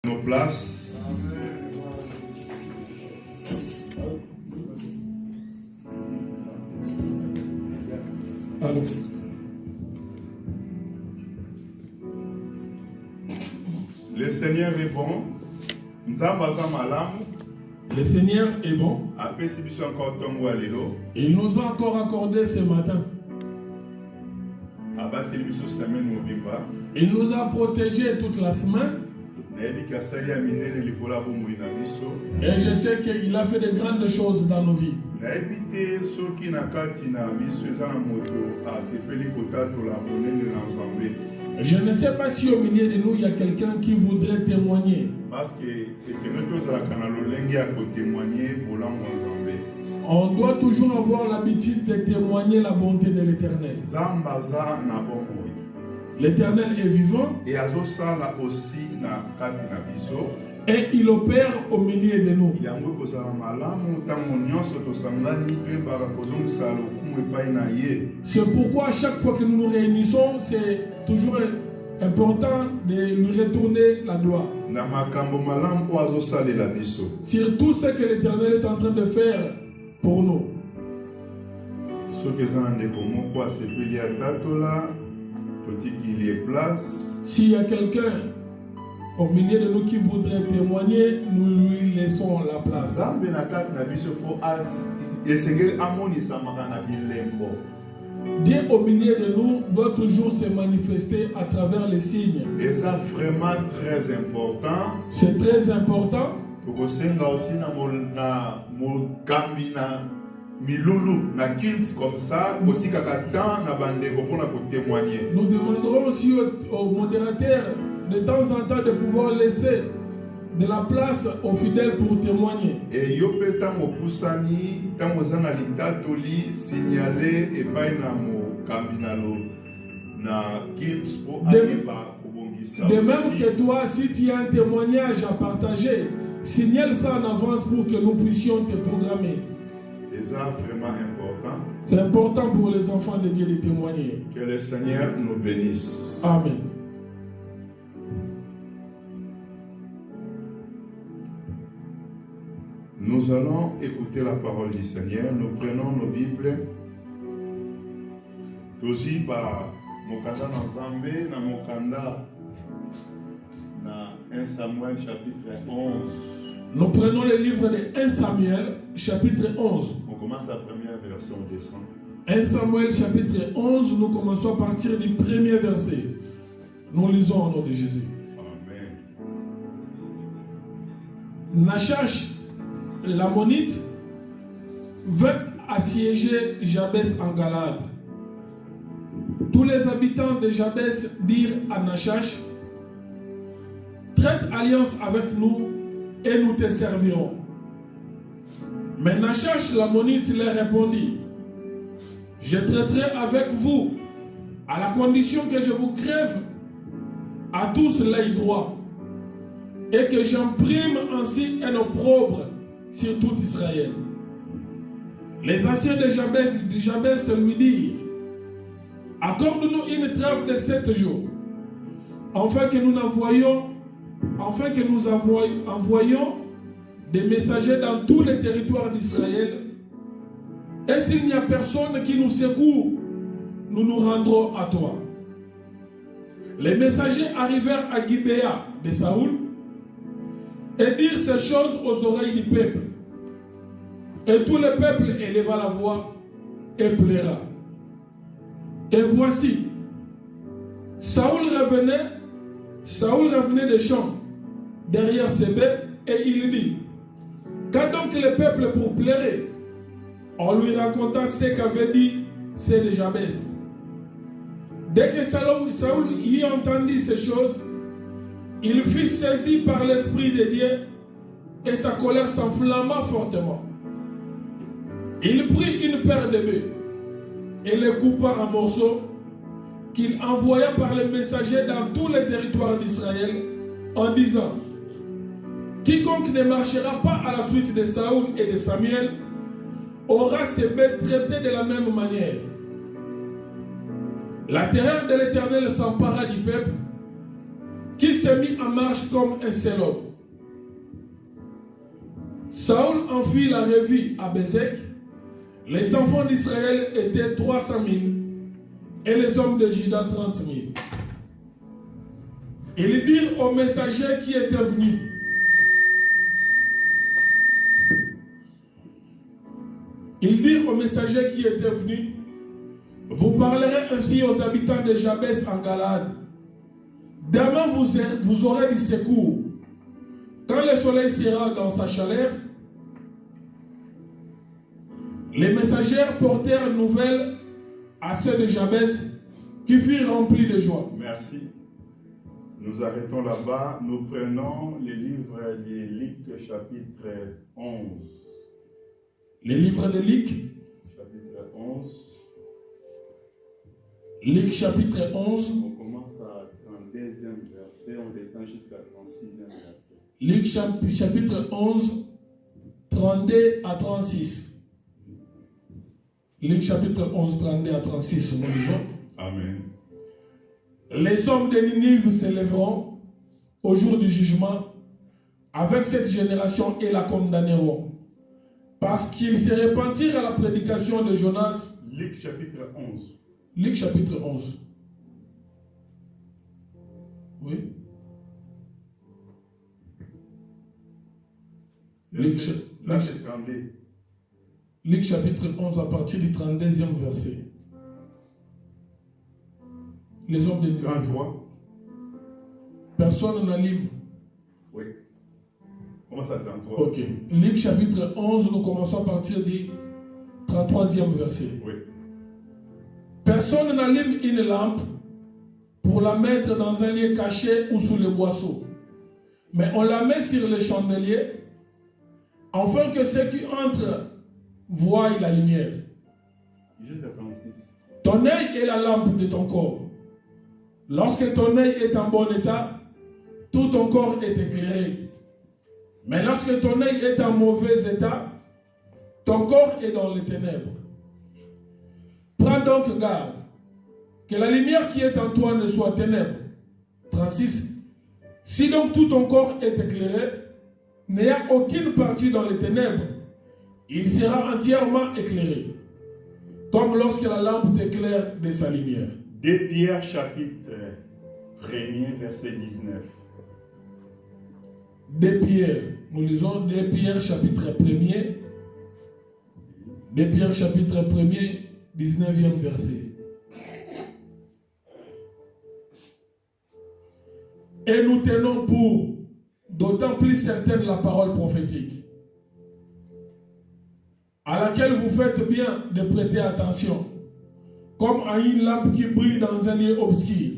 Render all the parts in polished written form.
Nos places. Allô. Le Seigneur est bon. Le Seigneur est bon. Il nous a encore accordé ce matin. Il nous a protégés toute la semaine. Et je sais qu'il a fait de grandes choses dans nos vies. Je ne sais pas si au milieu de nous il y a quelqu'un qui voudrait témoigner. On doit toujours avoir l'habitude de témoigner la bonté de l'Éternel. L'Éternel est vivant. Et il opère au milieu de nous. C'est pourquoi à chaque fois que nous nous réunissons, c'est toujours important de lui retourner la gloire. Sur tout ce que l'Éternel est en train de faire pour nous. S'il y a quelqu'un au milieu de nous qui voudrait témoigner, nous lui laissons la place. Dieu au milieu de nous doit toujours se manifester à travers les signes. Et ça vraiment très important. C'est très important. Nous demanderons aussi aux modérateurs de temps en temps de pouvoir laisser de la place aux fidèles pour témoigner. Et de même que toi, si tu as un témoignage à partager, signale ça en avance pour que nous puissions te programmer. C'est important pour les enfants de Dieu de témoigner. Que le Seigneur nous bénisse. Amen. Nous allons écouter la parole du Seigneur. Nous prenons nos Bibles. Aussi par Mokanda Nzambe, na Mokanda na 1 Samuel chapitre 11. Nous prenons le livre de 1 Samuel chapitre 11. On commence la première verset, on descend. 1 Samuel chapitre 11, nous commençons à partir du premier verset. Nous lisons au nom de Jésus. Amen. Nachash, l'ammonite, vint assiéger Jabès en Galade. Tous les habitants de Jabès dirent à Nachash: traite alliance avec nous et nous te servirons. Mais Nachash l'ammonite leur répondit: je traiterai avec vous à la condition que je vous crève à tous l'œil droit et que j'imprime ainsi un opprobre sur tout Israël. Les anciens de Jabès lui dirent: accorde-nous une trêve de 7 jours, afin que nous envoyions des messagers dans tous les territoires d'Israël. Et s'il n'y a personne qui nous secoue, nous nous rendrons à toi. Les messagers arrivèrent à Gibéa de Saoul et dirent ces choses aux oreilles du peuple. Et tout le peuple éleva la voix et pleura. Et voici, Saoul revenait des champs derrière ses bêtes et il dit: qu'a donc le peuple pour pleurer? On lui raconta ce qu'avait dit ceux de Jabès. Dès que Saoul y entendit ces choses, il fut saisi par l'Esprit de Dieu et sa colère s'enflamma fortement. Il prit une paire de bœufs et les coupa en morceaux qu'il envoya par les messagers dans tous les territoires d'Israël en disant: quiconque ne marchera pas à la suite de Saoul et de Samuel aura ses bêtes traitées de la même manière. La terreur de l'Éternel s'empara du peuple qui s'est mis en marche comme un seul homme. Saül en fit la revue à Bézek. Les enfants d'Israël étaient 300 000 et les hommes de Juda 30 000. Ils dirent aux messagers qui étaient venus, vous parlerez ainsi aux habitants de Jabès en Galade. Demain vous aurez du secours. Quand le soleil sera dans sa chaleur, les messagers portèrent nouvelle à ceux de Jabès qui furent remplis de joie. Merci. Nous arrêtons là-bas. Nous prenons le livre de Luc, chapitre 11. Le livre de Luc, Chapitre 11. Luc, chapitre 11. On commence à 32e verset, on descend jusqu'à 36e verset. Luc, chapitre 11, 32 à 36. Luc, chapitre 11, 32 à 36, nous lisons. Amen. Les hommes de Ninive se lèveront au jour du jugement avec cette génération et la condamneront, parce qu'ils se repentirent à la prédication de Jonas. Luc chapitre 11. Luc chapitre 11. Oui. Luc chapitre 11 à partir du 32e verset. Les hommes de Ninive. 33. Personne n'allume. Oui. Commence à 33. Ok. Luc chapitre 11, nous commençons à partir du 33e verset. Oui. Personne n'allume une lampe pour la mettre dans un lieu caché ou sous le boisseau, mais on la met sur le chandelier, afin que ceux qui entrent voient la lumière. Jusqu'à 36. Ton œil est la lampe de ton corps. Lorsque ton œil est en bon état, tout ton corps est éclairé. Mais lorsque ton œil est en mauvais état, ton corps est dans les ténèbres. Prends donc garde, que la lumière qui est en toi ne soit ténèbres. 36. Si donc tout ton corps est éclairé, n'ayant aucune partie dans les ténèbres, il sera entièrement éclairé, comme lorsque la lampe t'éclaire de sa lumière. 2 Pierre chapitre 1er verset 19. 2 Pierre, nous lisons 2 Pierre chapitre 1er. 2 Pierre chapitre 1er, 19e verset. Et nous tenons pour d'autant plus certaine la parole prophétique, à laquelle vous faites bien de prêter attention, comme à une lampe qui brille dans un lieu obscur,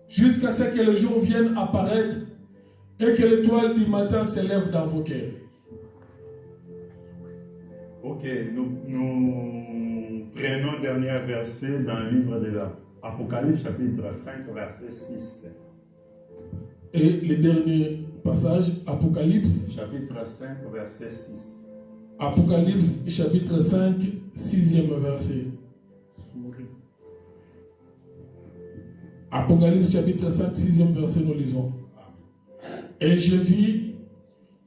jusqu'à ce que le jour vienne apparaître et que l'étoile du matin s'élève dans vos cœurs. Ok, nous prenons le dernier verset dans le livre de l'Apocalypse, chapitre 5, verset 6. Et le dernier passage, Apocalypse. Chapitre 5, verset 6. Apocalypse, chapitre 5, 6e verset. Apocalypse, chapitre 5, 6e verset, nous lisons. Et je vis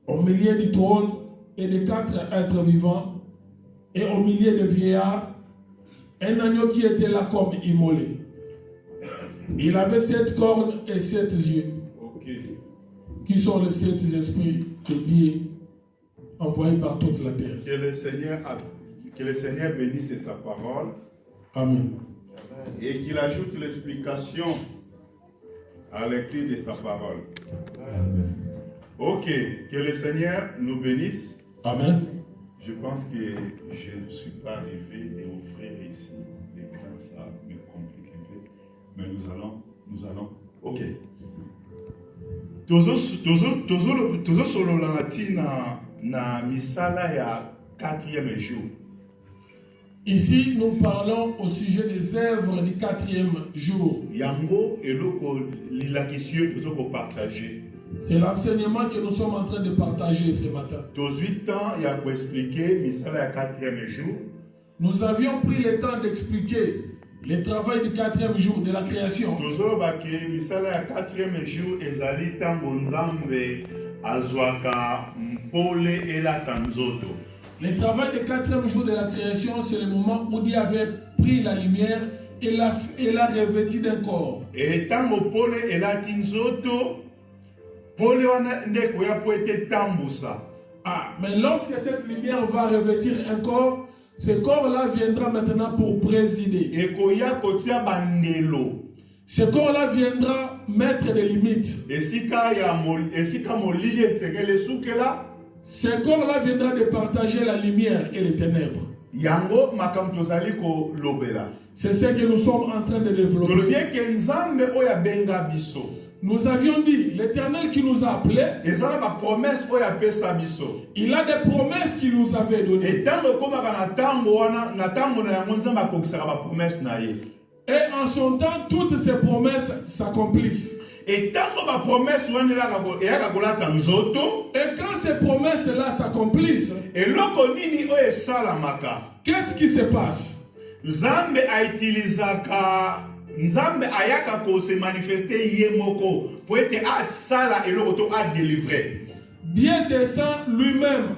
au milieu du trône et des 4 êtres vivants, et au milieu des vieillards, un agneau qui était là comme immolé. Il avait 7 cornes et 7 yeux. Qui sont les 7 esprits que Dieu a envoyés par toute la terre. Que le Seigneur bénisse sa parole. Amen. Et qu'il ajoute l'explication à la lecture de sa parole. Amen. Ok, que le Seigneur nous bénisse. Amen. Je pense que je ne suis pas arrivé de offrir ici l'écran, ça me complique un peu. Mais nous allons. Ok. Tozo solo langati na misala ya 4e jour. Ici, nous parlons au sujet des œuvres du 4e jour. Yango eloko lilakisio tozo ko partager. C'est l'enseignement que nous sommes en train de partager ce matin. 18 ans, il y a pour expliquer misala ya 4e jour. Nous avions pris le temps d'expliquer Le travail du 4e jour de la création. tozoloba ke misala ya 4e jour ezali ntango nzambe azwaka mpole elaka nzoto. Le travail du 4e jour de la création, c'est le moment où Dieu avait pris la lumière et l'a revêtu d'un corps. Et ntango pole elaki nzoto, pole wana nde koya po ete tambusa. Ah, mais lorsque cette lumière va revêtir un corps, ce corps-là viendra maintenant pour présider. Et koya kotia bandelo. Ce corps-là viendra mettre des limites. Esika molili etekele sukela. Ce corps-là viendra de partager la lumière et les ténèbres. Yango makambo tozali ko lobela. C'est ce que nous sommes en train de développer. Tolobi ke nzambe oyo abenga biso. Nous avions dit, l'Éternel qui nous a appelés, Ezala ba promesse oyo apesa biso. il a des promesses qu'il nous avait données. Et tango komaka na tango wana na tango na yango nzambe akokisaka ba promesse na ye. Et en son temps, toutes ces promesses s'accomplissent. Et tango ba promesse wana eyaka kolata nzoto. Et quand ces promesses-là s'accomplissent, Eloko nini oyo esalamaka. qu'est-ce qui se passe? Nzambe ayaka ko se manifester ye moko po ete asala eloko to adélivrer. Dieu descend lui-même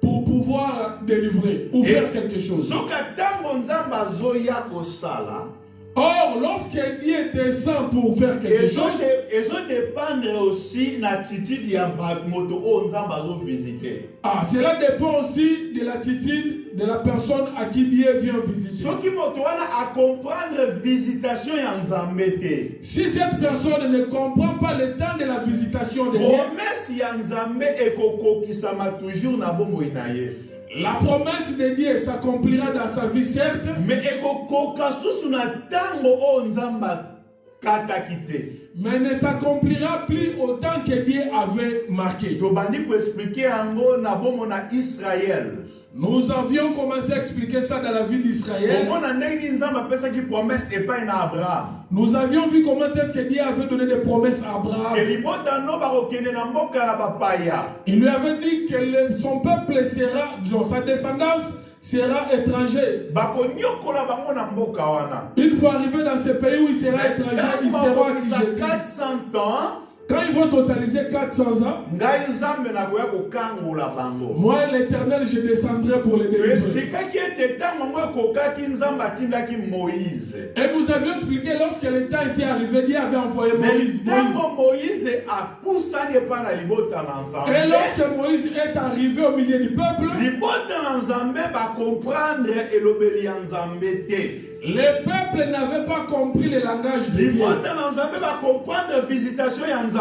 pour pouvoir délivrer ou faire quelque chose. Soka tango nzambe azoya kosala. Or, lorsque Dieu descend pour faire quelque chose, Ezo dépendre aussi de l'attitude ya moto o nzambe azo visiter. ah, cela dépend aussi de l'attitude de la personne à qui Dieu vient visiter. Soki moto wana a comprendre visitation ya nzambe te. Si cette personne ne comprend pas le temps de la visitation de Dieu, Promesse ya nzambe ekokokisama toujours na bomoi na ye. la promesse de Dieu s'accomplira dans sa vie, certes, Mais ekokoka susu na tango o nzamba kataki te. mais ne s'accomplira plus autant que Dieu avait marqué. Tobandi ko expliquer yango na bomo na Israël. Nous avions commencé à expliquer ça dans la vie d'Israël. Omona ndenge nzamba pesaki promesse epai na Abraham. Nous avions vu comment est-ce que Dieu avait donné des promesses à Abraham. Ke libota no bakokende na mboka na bapaya. Il lui avait dit que son peuple sera, disons, sa descendance sera étranger. Bakonyokola bango na mboka wana. Une fois arrivé dans ce pays où il sera étranger, il sera assujetti. 400 ans. Quand ils vont totaliser 400 ans, Ngai nzambe na koya kokangola bango. moi l'Éternel, je descendrai pour les délivrer. Expliquaki ete tango ngo ekokaki nzambe atindaki Moïse. Et nous avions expliqué lorsque le temps était arrivé, Dieu avait envoyé Moïse. Tango Moïse apusani epa na libota na nzambe. Et lorsque Moïse est arrivé au milieu du peuple, Libota na nzambe ba comprendre elobeli ya nzambe te. le peuple n'avait pas compris le langage de Dieu. Libota na nzambe ba comprendre visitation ya nzambe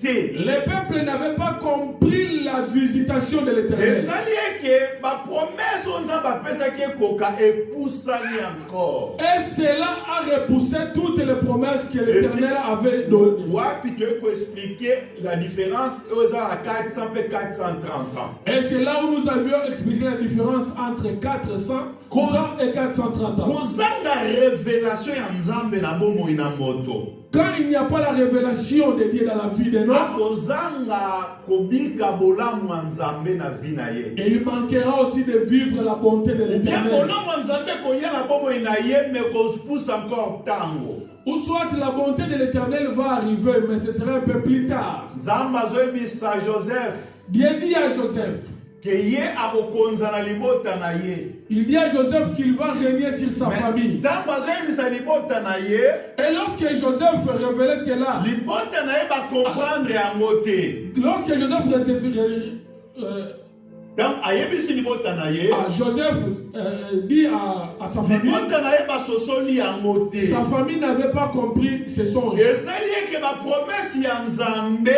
te. Le peuple n'avait pas compris la visitation de l'Éternel. Ezali eke ba promesse o nzambe apesaki ekoka epusani encore. Et cela a repoussé toutes les promesses que l'Éternel avait données. Wapi tu peux expliquer la différence aux à 400 et 430 ans. Et c'est là où nous avions expliqué la différence entre 400 ans et 430 ans. Kozanga révélation ya nzambe na bomoi na moto. Quand il n'y a pas la révélation de Dieu dans la vie d'un homme, Kozanga kobika bolamu ya nzambe na vie na ye. et il manquera aussi de vivre la bonté de Bien l'Éternel. bolamu ya nzambe koya na bomoi na ye mais pousse encore tango. Ou soit la bonté de l'Éternel va arriver, mais ce sera un peu plus tard. Nzambe azoyebisa Joseph Dieu dit à Joseph, ke ye akokonza na libota na ye. il dit à Joseph qu'il va régner sur sa famille. Ntango azoyebisa libota na ye, Et lorsque Joseph révélait cela, libota na ye bakomprendre yango te. lorsque Joseph recevait, Donc ayebisi libota na ye, Joseph dit à sa famille, libota na ye basosoli yango te. sa famille n'avait pas compris ses songes. Ezali eke bapromese ya nzambe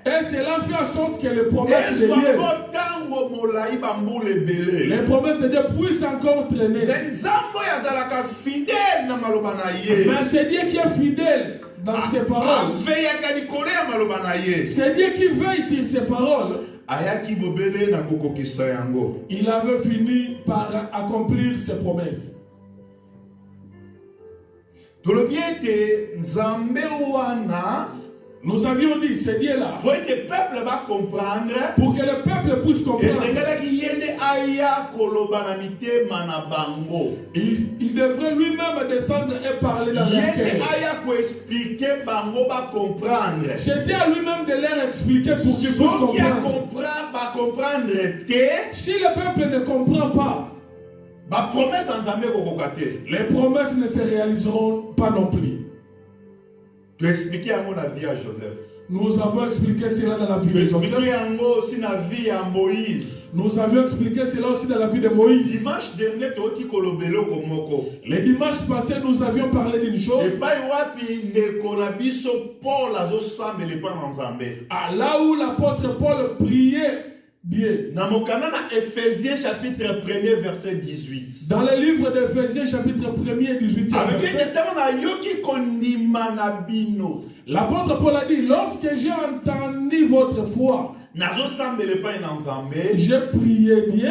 Et cela fait en sorte que les promesses de ezwa Dieu, ngo ntango molai bambula ebele. les promesses de Dieu puissent encore traîner. Nzambe oyo azalaka fidèle na maloba na ye. Mais c'est Dieu qui est fidèle dans ses paroles. Aveyaka likolo ya maloba na ye. C'est Dieu qui veille sur ses paroles. Ayaki bobele na kokokisa yango. Il avait fini par accomplir ses promesses. Tolobi ete nzambe wana Nous avions dit, c'est Dieu là. Pour que le peuple va comprendre. Pour que le peuple puisse Et comprendre. c'est là qu'il y aya kolobanamite manabango. Il devrait lui-même descendre et parler dans leur cœur. Aya ko expliquer bango ba comprendre. C'était à lui-même de leur expliquer pour qu'ils puissent comprendre. Si le peuple ne comprend pas, les promesses ne se réaliseront pas non plus. Tu as expliqué à mon avis à Joseph. Nous avons expliqué cela dans la vie de Joseph. Aussi dans la vie à Moïse. Nous avions expliqué cela aussi dans la vie de Moïse. Dimanche dernier, tu as dit kolobelo komoko. Les dimanches passés, nous avions parlé d'une chose. Et pas wapi ne konabiso Paul azo sambe le pan ensemble. Ah, là où l'apôtre Paul priait Dieu. Dans mon canal Ephésiens chapitre 1er verset 18. Dans le livre d'Éphésiens chapitre 1er 18. L'apôtre Paul a dit, lorsque j'ai entendu votre foi, j'ai prié Dieu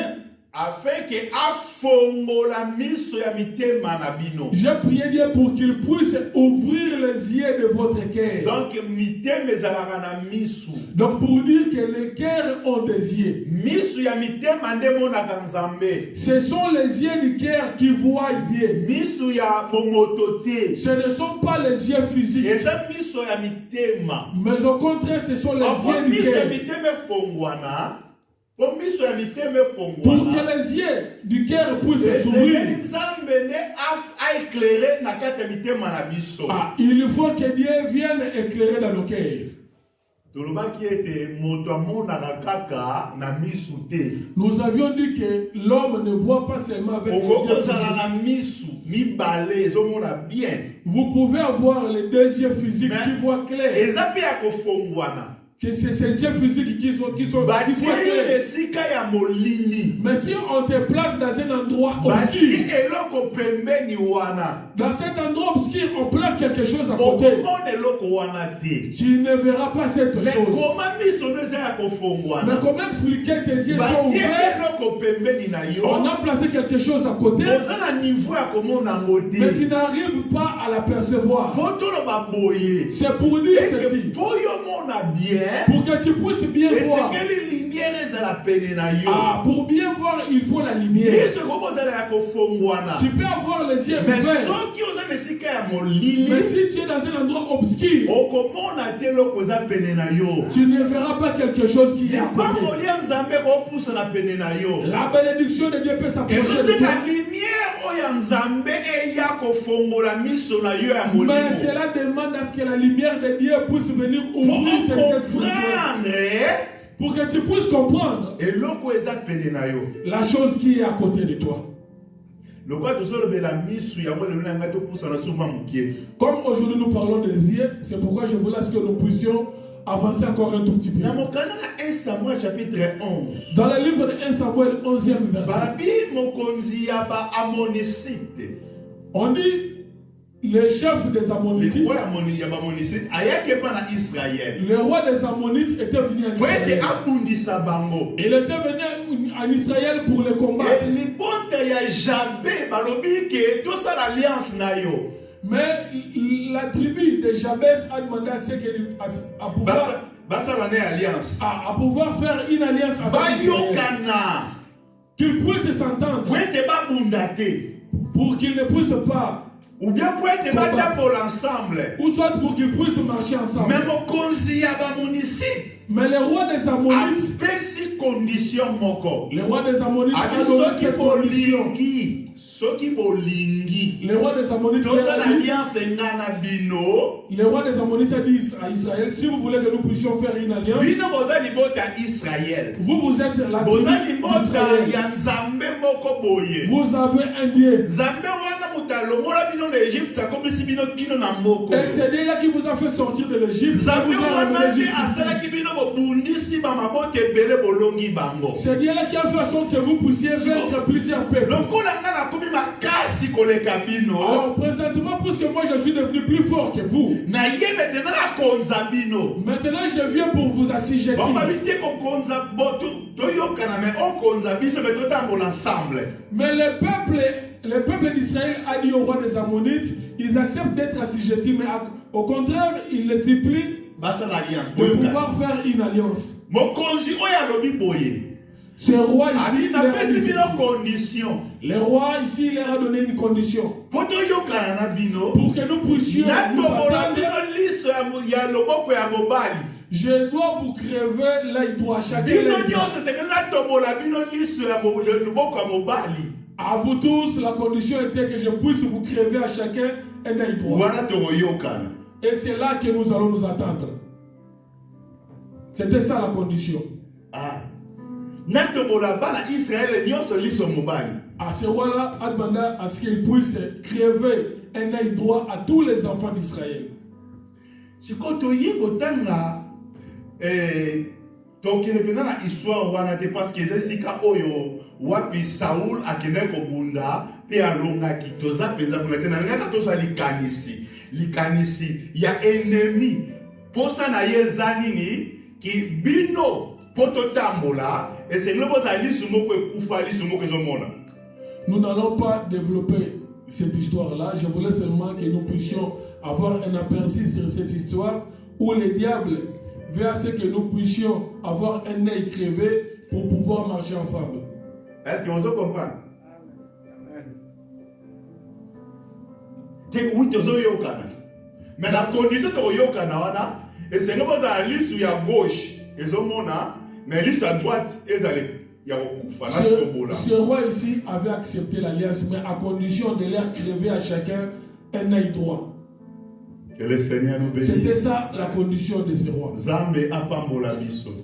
afin que afongola miso ya mitema na bino. J'ai prié Dieu pour qu'il puisse ouvrir les yeux de votre cœur. Donc mitema ezalaka na misu. Donc pour dire que les cœurs ont des yeux. Misu ya mitema nde monaka nzambe. Ce sont les yeux du cœur qui voient Dieu. Misu ya bomoto te. Ce ne sont pas les yeux physiques. Eza miso ya mitema. Mais au contraire, ce sont les yeux du cœur. Misu ya mitema fongwana. Pour que les yeux du cœur puissent s'ouvrir, il faut que Dieu vienne éclairer dans nos cœurs. Nous avions dit que l'homme ne voit pas seulement avec les yeux physiques. Vous pouvez avoir les deux yeux physiques qui voient clair. Que c'est ces yeux physiques qui sont clairs. Mais si on te place dans un endroit obscur, dans cet endroit obscur, on place quelque chose à côté, tu ne verras pas cette chose. Mais comment expliquer tes yeux sont ouverts? On a placé quelque chose à côté, mais tu n'arrives pas à l'apercevoir. C'est pour dire ceci. Pour que tu puisses bien voir. Ah, pour bien voir, il faut la lumière. Tu peux avoir les yeux ouverts. Mais si tu es dans un endroit obscur, tu ne verras pas quelque chose qui est à côté. La bénédiction de Dieu peut s'approcher de toi. Mais cela demande à ce que la lumière de Dieu puisse venir ouvrir tes yeux spirituels. Pour que tu puisses comprendre la chose qui est à côté de toi. Comme aujourd'hui nous parlons des yeux, c'est pourquoi je voulais que nous puissions avancer encore un tout petit peu. Dans le livre de 1 Samuel 11e verset, on dit le chef des Ammonites, le roi des Ammonites était venu en Israël. Il était venu en Israël pour le combat. Mais la tribu de Jabès a demandé à pouvoir faire une alliance avec Israël. Qu'ils puissent s'entendre. Pour qu'ils ne puissent pas. Ou bien pour être pour l'ensemble. Ou soit pour qu'ils puissent marcher ensemble. Mais le roi des Ammonites. Le roi des Ammonites a donné cette condition. Le roi des Ammonites a dit à Israël, si vous voulez que nous puissions faire une alliance, vous êtes la tribu d'Israël. Vous avez un Dieu. Et c'est Dieu là qui vous a fait sortir de l'Égypte. C'est Dieu là qui a fait en sorte que vous puissiez vaincre plusieurs peuples. Alors présentement, puisque moi je suis devenu plus fort que vous, maintenant je viens pour vous assujettir. Mais le peuple d'Israël a dit au roi des Ammonites, ils acceptent d'être assujettis, mais au contraire, ils les supplient de pouvoir faire une alliance. Mokonzi oya lobi boye. Ce roi ici, Ani na pesi bino condition. le roi ici leur a donné une condition Poto yokana na bino. pour que nous puissions Na nous tobola attendre. bino liso ya loboko ya mobali. Je dois vous crever l'œil droit chacun. Bino l'œil droit. nyonso c'est que na tobola bino liso ya loboko ya mobali. À vous tous, la condition était que je puisse vous crever à chacun un œil droit. Wana tokoyokana. Et c'est là que nous allons nous attendre. C'était ça la condition. Ah. Na tobola bana Israël nyonso liso mobali. À ce roi-là, a demandé à ce qu'il puisse crever un œil droit à tous les enfants d'Israël. Sikoto yekotanga tokele pena na histoire wana te parce que ezesika oyo wapi Saul akende kobunda pe alongaki toza penza kuna te na ngaka toza likanisi ya ennemi posa na ye nini ki bino poto tambola esengeli boza lisu moko ekufa lisu moko ezomona. Nous n'allons pas développer cette histoire-là. Je voulais seulement que nous puissions avoir un aperçu sur cette histoire où le diable veut à ce que nous puissions avoir un œil crevé pour pouvoir marcher ensemble. Est-ce que vous comprenez? Oui, tu as mais la condition de yokana wana et c'est comme ça lisu ya gauche ezomona mais lisu à droite ezale. Ce roi ici avait accepté l'alliance, mais à condition de leur crever à chacun un œil droit. Que le Seigneur nous bénisse. C'était ça la condition de ce roi.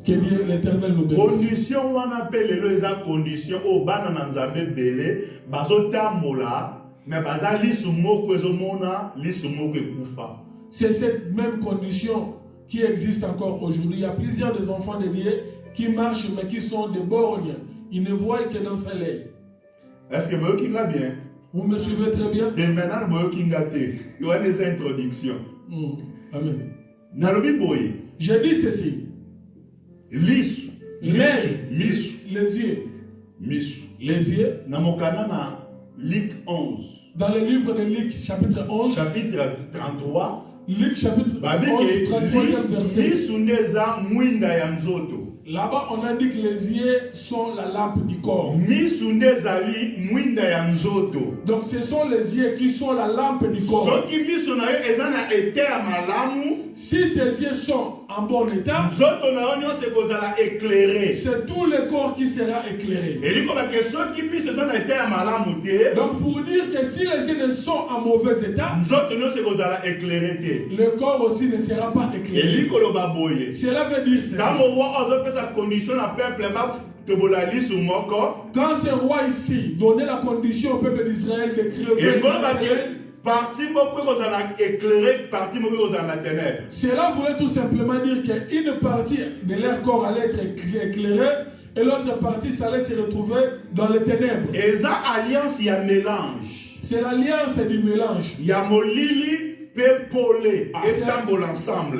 Que Dieu l'Éternel nous bénisse. Condition, on appelle les conditions au bana nanzambe belé, bazo tamola, mais baza lisumo kwezomona, lisumo kufa. C'est cette même condition qui existe encore aujourd'hui. Il y a plusieurs des enfants de Dieu qui marchent mais qui sont des borgnes. Ils ne voient que dans sa lait. Est-ce que vous kinga bien? Vous me suivez très bien? Maintenant, vous kinga te. Il y a des introductions. Amen. Nalobi boye. Je dis ceci. Lisu. Les yeux. Misu. Les yeux. Namokana na Luc 11. Dans le livre de Luc, chapitre 11. Chapitre 33. Luc chapitre 11, 33e verset. Là-bas, on a dit que les yeux sont la lampe du corps. Donc, ce sont les yeux qui sont la lampe du corps. Si tes yeux sont en bon état, c'est tout le corps qui sera éclairé. Donc, pour dire que si les yeux ne sont en mauvais état, le corps aussi ne sera pas éclairé. Cela veut dire ceci. Quand ce roi ici donnait la condition au peuple d'Israël de crever, cela voulait tout simplement dire qu'une partie de leur corps allait être éclairée et l'autre partie allait se retrouver dans les ténèbres. C'est l'alliance du mélange.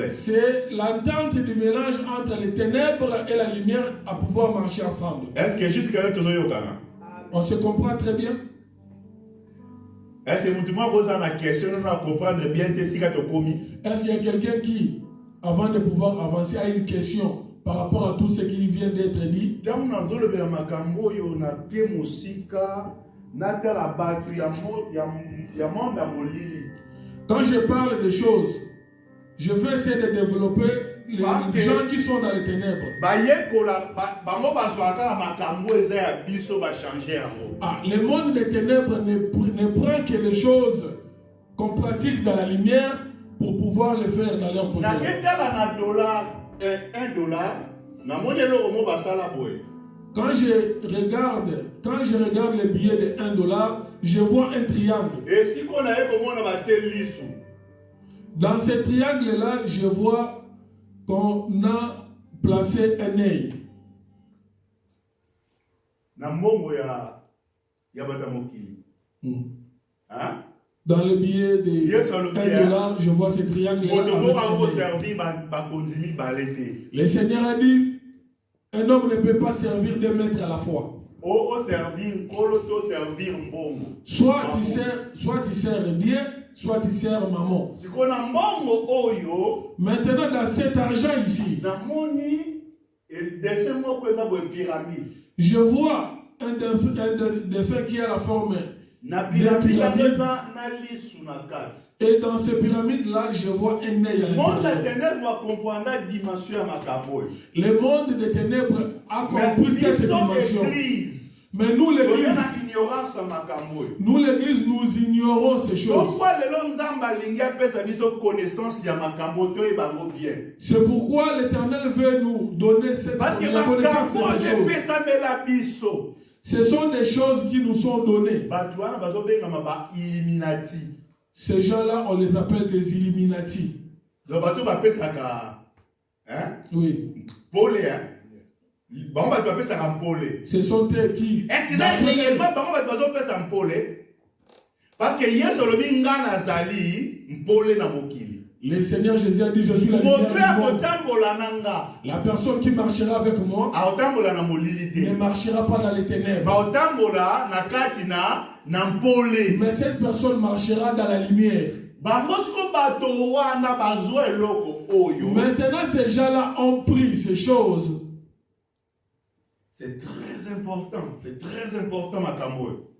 C'est l'entente du mélange entre les ténèbres et la lumière à pouvoir marcher ensemble. Est-ce que jusqu'à là, on se comprend très bien? Est-ce que vous avez une question à comprendre bien? Est-ce qu'il y a quelqu'un qui, avant de pouvoir avancer, a une question par rapport à tout ce qui vient d'être dit? Quand je parle de choses, je vais essayer de développer les gens qui sont dans les ténèbres. Le monde des ténèbres ne prend que les choses qu'on pratique dans la lumière pour pouvoir les faire dans leur côté. Quand je regarde les billets de $1, je vois un triangle. Dans ce triangle-là, je vois qu'on a placé un œil. Dans le billet de $1, je vois ce triangle-là. Le Seigneur a dit, un homme ne peut pas servir 2 maîtres à la fois. Soit tu sers Dieu, soit tu sers maman. sikona mbongo oyo Maintenant, dans cet argent ici, namoni dessin moko eza boye pyramide. je vois un dessin qui a la forme. Na pyramide yango eza na lisu na kati. Et dans ces pyramides-là, je vois un œil à Monde ya l'intérieur. ténèbres va comprendre la dimension ya makambo oyo. Le monde des ténèbres a Mais compris cette biso dimension. église Mais nous, toza l'église, na ignorance ya makambo oyo. nous, l'église, nous ignorons ces choses. Pourquoi lelo nzambe alingi apesa biso connaissance ya makambo toyeba yango bien? C'est pourquoi l'Éternel veut nous donner cette Parce que la connaissance makambo de ces oyo choses. epesamela biso. Ce sont des choses qui nous sont données. Bato wana bazobengama ba-illuminati. Ces gens-là, on les appelle des Illuminati. Donc bato bapesaka Oui. pole bango bato bapesaka mpole. Ce sont eux qui... Est-ce que ça réellement bango bato bazopesa mpole? Parce que yesu olobi nga nazali mpole na mokili. Le Seigneur Jésus a dit, je suis la lumière Moto du ya monde. kotambola na nga La personne qui marchera avec moi aotambola na molili ne te. marchera pas dans les ténèbres. Baotambola na kati na mpole. Mais cette personne marchera dans la lumière. Bango siko bato wana bazwa eloko oyo. Maintenant, ces gens-là ont pris ces choses. C'est très important. C'est très important makambo oyo.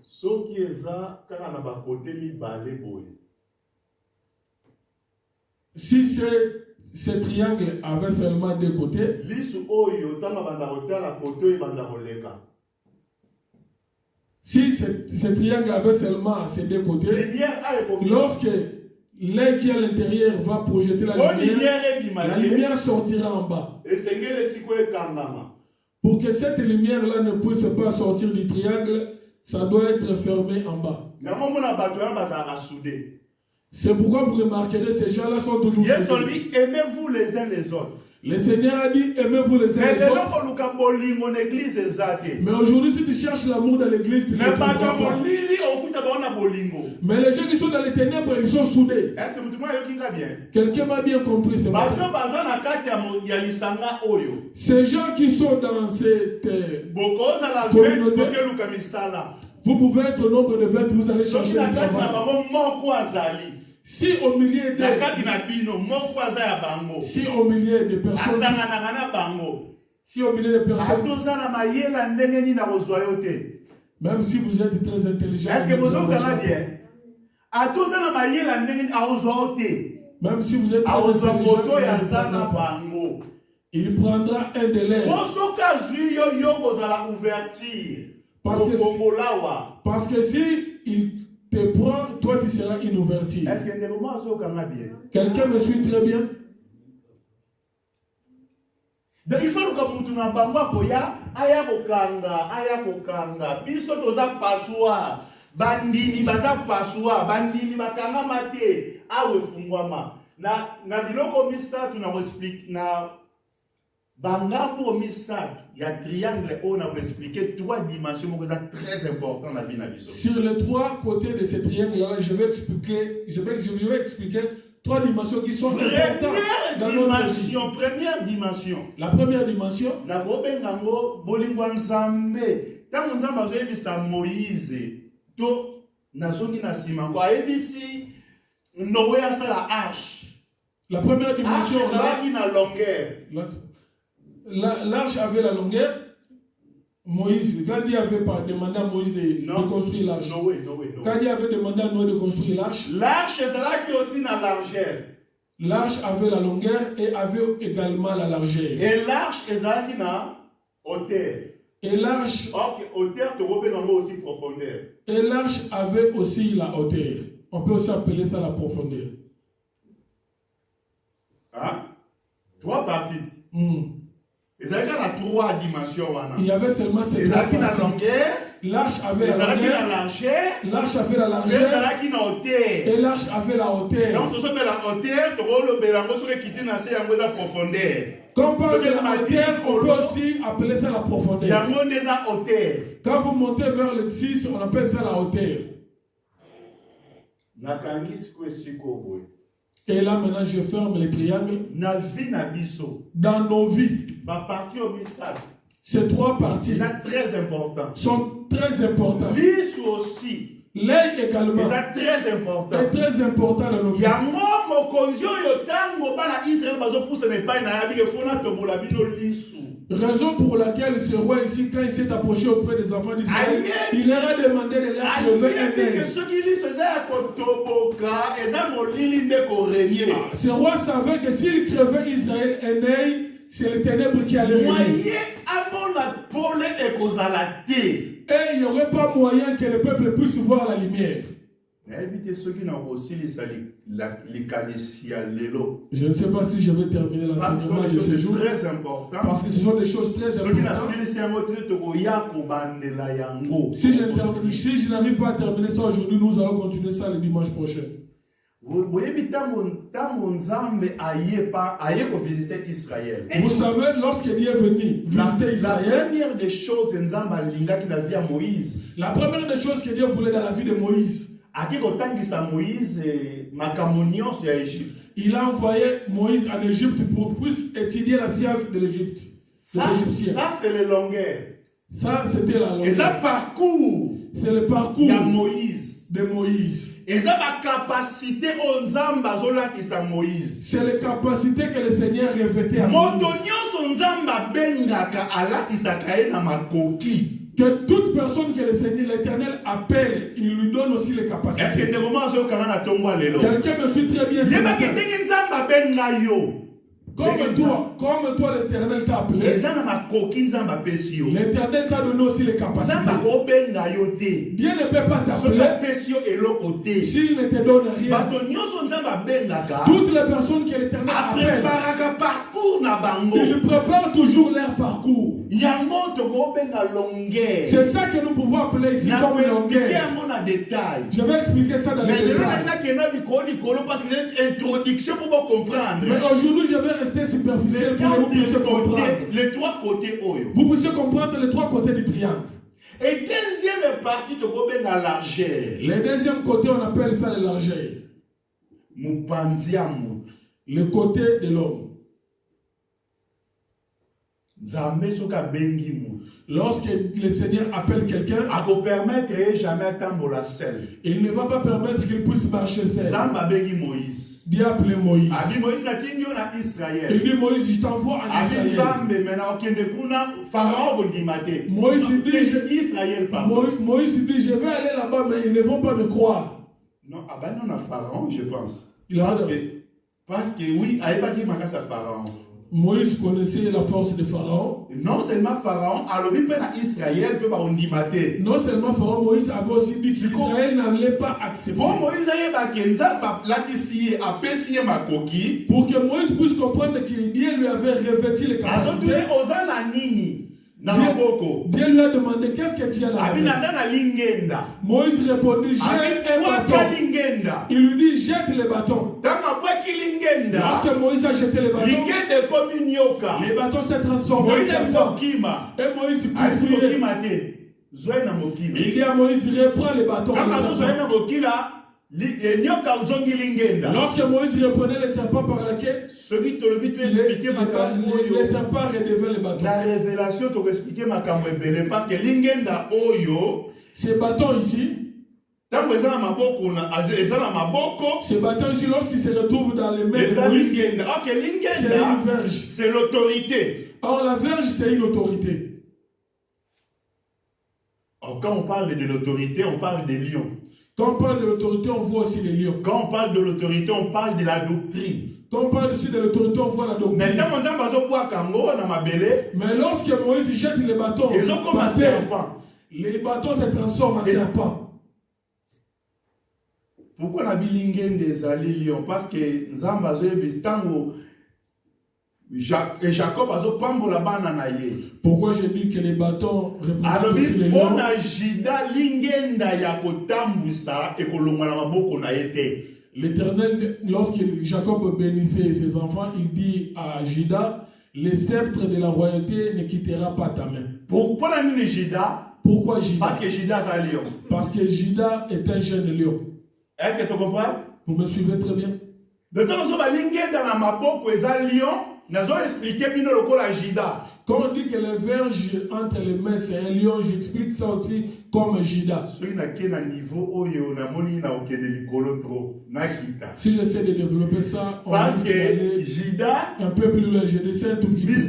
Soki eza kaka na bakote mibale boye. Si ce triangle avait seulement deux côtés, Lisu oyo tanga banda kotala kote oyo banda koleka. si ce triangle avait seulement ces deux côtés, Lumière a ekomi. lorsque l'œil qui est à l'intérieur va projeter la La lumière sortira en bas. esengeli siko ekangama. Pour que cette lumière-là ne puisse pas sortir du triangle, ça doit être fermé en bas. Yango mona bato wana bazalaka soudé. C'est pourquoi vous remarquerez, ces gens-là sont toujours Yesu soudés. olobi aimez-vous les uns les autres. Le Seigneur a dit, aimez-vous les uns Mais les lelo autres. koluka bolingo na église eza te. Mais aujourd'hui, si tu cherches l'amour dans l'église, tu ne le Mais bato ya trouveras pas. molili okuta bango na bolingo. Mais les gens qui sont dans les ténèbres, ils sont soudés. Est-ce que mutu moko ayoki nga bien? Quelqu'un m'a bien compris ce matin. Bato baza na kati ya lisanga oyo. Ces gens qui sont dans cette... Bokozala Communauté. 20 tokeluka misala. vous pouvez être au nombre de 20, vous allez Soki chercher na le kati na travail. bango moko azali. Si au milieu Na de... kati na bino moko aza ya bango. Si au milieu de personnes... Asanganaka na bango. Si au milieu de personnes... Atoza na mayela ndenge nini na kozwa yo te. Même si vous êtes très intelligent... Est-ce que vous vous avez avez jamais- bien? Atoza na mayela ndenge nini akozwa yo te. Même si vous êtes très Akozwa intelligent... moto ya vous ne zana prendra pas. bango. Il prendra un de leurs. Soki azwi yo kozala ouverture. Parce que- Okongolawa. Parce que si il te prend, toi tu seras une ouverture. Est-ce que ndeko moko azokanga bien? Quelqu'un me suit très bien? Donc il faut que mutu na bango akoya aya kokanga biso toza passoir bandimi baza passoir bandimi bakangama te awe fungwama na biloko misatu na explique na bangambo misatu ya triangle on a expliqué trois dimensions moko eza très important na vie na biso. Sur les trois côtés de ce triangle-là, je vais expliquer trois dimensions qui sont importantes dans notre vie. Première dimension. La première dimension, Na kobengango bolingwa nzambe. Tango nzambe azoyebisa Moïse to nazongi na sima ko ayebisi Noé asala arche. la première Arche dimension, ezalaki na longueur. l'arche avait la longueur. Moïse, quand Dieu avait demandé à Moïse de construire l'arche, Noé. quand Dieu avait demandé à Noé de construire l'arche, L'arche ezalaki aussi na largeur. l'arche avait la longueur et avait également la largeur. Et l'arche ezalaki na hauteur. Et l'arche Ok, hauteur tokobengango aussi profondeur. Et l'arche avait aussi la hauteur. On peut aussi appeler ça la profondeur. Hein? Trois parties. Hmm. Ezalaki na trois dimensions wana. Il y avait seulement ces trois Ezalaki na parties. longueur. L'arche avait la Ezalaki na longueur, largeur. l'arche avait la largeur Ezalaki na hauteur. et l'arche avait la hauteur. Donc tozobela hauteur tokolobela yango soki ekiti na se yango eza profondeur. Quand on parle de Ce la que hauteur, m'a dit on peut Polo, aussi appeler ça la profondeur. yango nde eza hauteur. Quand vous montez vers le 6, on appelle ça la hauteur. Nakangi siko esiko boye. Et là maintenant, je ferme les triangles. Na vie na biso. Dans nos vies, Baparti oyo misato. Ces trois parties C'est très important. sont très importantes. Lisu aussi. L'œil également C'est très important. est très important dans nos vies. Yango mokonzi oyo tango bana Israël bazopousse ne pas na yabi ke fona tobola bino lisu. Raison pour laquelle ce roi ici, quand il s'est approché auprès des enfants d'Israël, il leur a demandé de leur crever un œil. Ce roi savait que s'il crevait Israël un œil, c'est les ténèbres qui allaient régner. Et il n'y aurait pas moyen que le peuple puisse voir la lumière. Je ne sais pas si je vais terminer l'enseignement de ce jour. Parce que ce sont des choses très importantes. Si je n'arrive pas à terminer ça aujourd'hui, nous allons continuer ça le dimanche prochain. Vous savez, lorsque Dieu est venu visiter Israël, la première des choses la première des choses que Dieu voulait dans la vie de Moïse, il a envoyé Moïse en Égypte pour puisse étudier la science de l'Égypte. Ça, c'est les longueurs. Ça, c'était la longueur. Et ça, parcours. C'est le parcours de Moïse. Et ça, la capacité Moïse. C'est la capacité que le Seigneur revêtait à Moïse. Que toute personne que le Seigneur, l'Éternel appelle, il lui donne aussi les capacités. Quelqu'un me suit très bien ce matin. Comme toi, l'Éternel t'a appelé. L'Éternel t'a donné aussi les capacités. Dieu ne peut pas t'appeler s'il ne te donne rien. Toutes les personnes que l'Éternel appelle, ils préparent toujours leur parcours. C'est ça que nous pouvons appeler ici comme longueur. Je vais expliquer ça dans les détails. Mais aujourd'hui, je vais rester superficiel pour que vous puissiez comprendre. Les trois côtés. Vous puissiez comprendre les trois côtés du triangle. Et deuxième partie, la largeur. Le deuxième côté, on appelle ça la largeur. Le côté de l'homme. Lorsque le Seigneur appelle quelqu'un, il ne va pas permettre qu'il puisse marcher seul. Dieu a appelé Moïse. Il dit Moïse, je t'envoie en Israël. Moïse dit, je vais aller là-bas, mais ils ne vont pas me croire. Non, non, Pharaon, je pense. Parce que oui, Pharaon. Moïse connaissait la force de Pharaon. Non seulement Pharaon, Israël peut pas on dimater. Non seulement Pharaon, Moïse avait aussi dit qu'Israël n'allait pas accepter. Pour que Moïse puisse comprendre que Dieu lui avait revêtu les capacités. Dieu lui a demandé qu'est-ce que tu as là. Moïse répondit, jette un bâton. Il lui dit, jette le bâton. Lorsque Moïse a jeté le bâton, les bâtons se transforment en serpent. Et Moïse poursuit. Il dit à Moïse, reprends le bâton. Lorsque Moïse reprenait le serpent par la queue, les serpents redevaient le bâton. La révélation te expliquer ma cambre parce que l'ingenda oyo, ce bâton ici, ce bâton ici, lorsqu'il se retrouve dans les mains de Moïse, c'est une verge. C'est l'autorité. Or la verge, c'est une autorité. Or, quand on parle de l'autorité, on parle des lions. Quand on parle de l'autorité, on voit aussi les lions. Quand on parle de l'autorité, on parle de la doctrine. Quand on parle aussi de l'autorité, on voit la doctrine. Mais lorsque Moïse jette les bâtons, les bâtons se transforment en serpent. Pourquoi on a dit des lions? Parce que Jacob a pambola banana. Pourquoi j'ai dit que les bâtons représentent aussi les lions? L'Éternel, lorsque Jacob bénissait ses enfants, il dit à Judas, le sceptre de la royauté ne quittera pas ta main. Pourquoi Judas? Pourquoi Judas? Parce que Judas est un lion. Parce que Judas est un jeune lion. Est-ce que tu comprends? Vous me suivez très bien. De temps en temps, dans la maboko, lion. Nous avons expliqué Judas. Quand on dit que le verge entre les mains c'est un lion, j'explique ça aussi comme Judas. Si j'essaie de développer ça, on va aller un peu plus loin. Je descends un tout petit peu.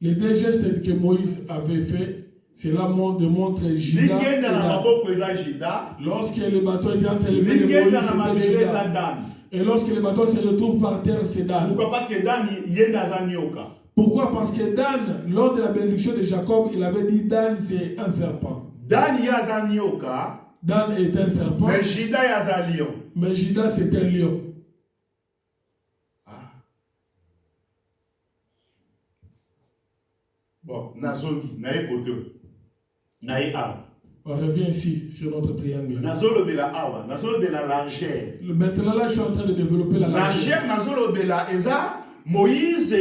Les deux gestes que Moïse avait fait, cela démontre Judas. Lorsque le bâton était entre les mains de Moïse, c'était Judas. Et lorsque le bâton se retrouve par terre, c'est Dan. Pourquoi? Parce que Dan, lors de la bénédiction de Jacob, il avait dit Dan c'est un serpent. Dan est un serpent. Mais Judas c'est un lion. Bon, on revient ici sur notre triangle. Maintenant là, je suis en train de développer la largeur. Moïse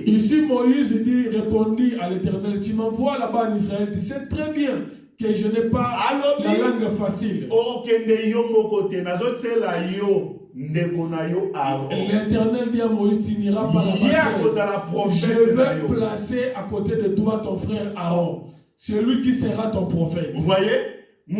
ici, Moïse dit, répondit à l'Éternel, tu m'envoies là-bas en Israël, tu sais très bien que je n'ai pas la langue facile. L'Éternel dit à Moïse, tu n'iras pas là-bas. Je vais placer à côté de toi ton frère Aaron. C'est lui qui sera ton prophète. Vous voyez? La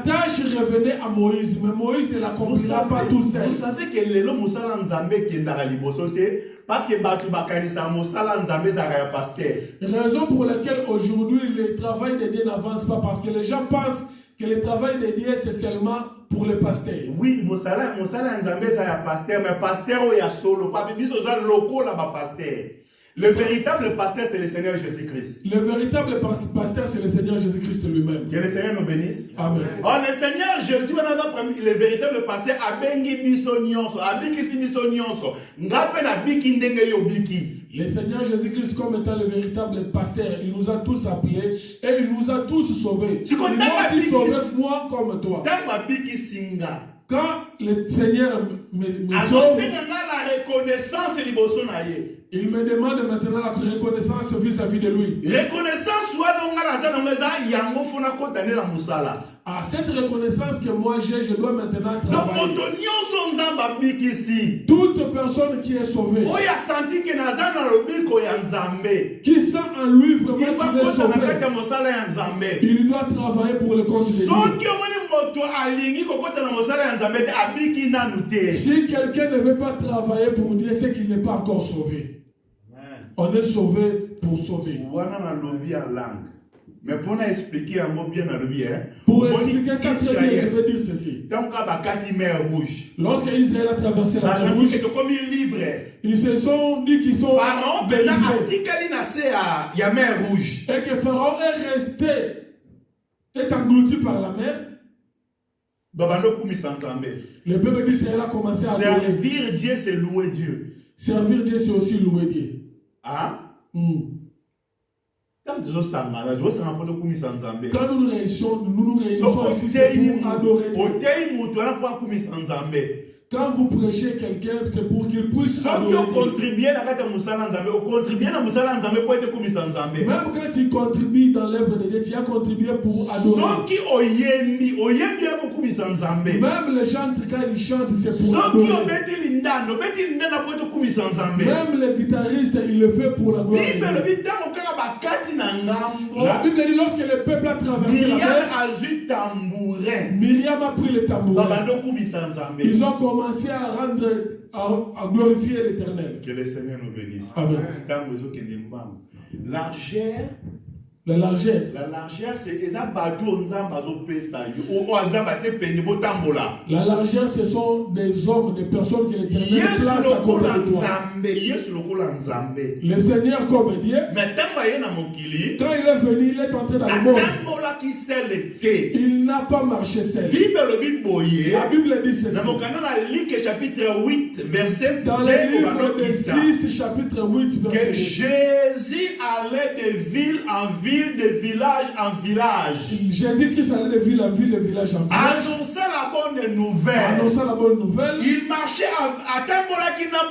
tâche revenait à Moïse, mais Moïse ne l'accomplira pas tout seul. Vous savez que le Moussala Nzambe qui est dans la libosoté, parce que Batu Bakanisa Moussala Nzambe Zagaya pasteur. Raison pour laquelle aujourd'hui le travail de Dieu n'avance pas, parce que les gens pensent que le travail de Dieu c'est seulement pour les pasteurs. Oui, Moussala Nzambe Zagaya pasteur, mais pasteur ou ya solo, pas bis aux locaux là-bas pasteur. Le véritable pasteur, c'est le Seigneur Jésus-Christ. Le véritable pasteur, c'est le Seigneur Jésus-Christ lui-même. Que le Seigneur nous bénisse. Amen. Oh, le Seigneur Jésus, le véritable pasteur, a bengi bisonyonso, a bikisi bisonyonso, ngape na biki ndenge yo biki. Le Seigneur Jésus-Christ, comme étant le véritable pasteur, il nous a tous appelés et il nous a tous sauvés. Il nous a tous sauvés, moi comme toi. Quand le Seigneur me sauve, il me demande maintenant la reconnaissance vis-à-vis de lui. À cette reconnaissance que moi j'ai, je dois maintenant travailler. Toute personne qui est sauvée, qui sent en lui vraiment qu'il est sauvé, il doit travailler pour le compte de Dieu. Si quelqu'un ne veut pas travailler pour Dieu, c'est qu'il n'est pas encore sauvé. On est sauvé pour sauver. Mais pour expliquer un mot bien à lui, pour expliquer ça très bien, je vais dire ceci. Lorsque Israël a traversé la mer Rouge, ils se sont dit qu'ils sont délivrés. Et que Pharaon est resté, est englouti par la mer. Le peuple d'Israël a commencé à adorer. Servir Dieu, c'est louer Dieu. Servir Dieu, c'est aussi louer Dieu. Hein? Quand nous nous réunissons ici, c'est pour adorer Dieu. Quand vous prêchez quelqu'un, c'est pour qu'il puisse adorer Dieu. Même quand tu contribues dans l'œuvre de Dieu, tu as contribué pour adorer. Même les chanteurs, quand ils chantent, c'est pour adorer. Même les guitaristes, ils le font pour la gloire de Dieu. La Bible dit lorsque le peuple a traversé la mer, Myriam a pris le tambourin. Ils ont commencé à rendre, à glorifier l'Éternel. Que le Seigneur nous bénisse. Amen. La largeur, c'est la largeur, ce sont des hommes, des personnes que l'Éternel place à côté de toi. Le Seigneur comme Dieu, quand il est venu, il est entré dans le monde. Il n'a pas marché seul. La Bible dit ceci. Dans le livre de 6, chapitre 8, verset 2. Jésus allait de ville en ville ville, de village en village. Jésus-Christ allait de ville en ville, de village en village. Annonçant la bonne nouvelle. Annonçant la bonne nouvelle. Il marchait à Tambola qui n'a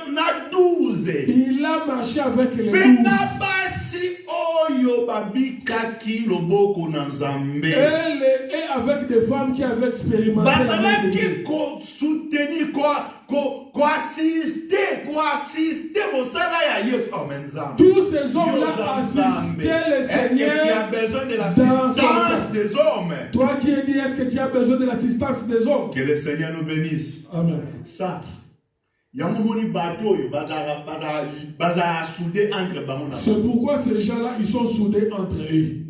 12. Il a marché avec les 12. Et avec des femmes qui avaient expérimenté la qui soutenir tous ces hommes-là assistaient le Seigneur. Est-ce que tu as besoin de l'assistance des hommes? Toi qui es dit, est-ce que tu as besoin de l'assistance des hommes? Que le Seigneur nous bénisse. Amen. Ça. C'est pourquoi ces gens-là, ils sont soudés entre eux.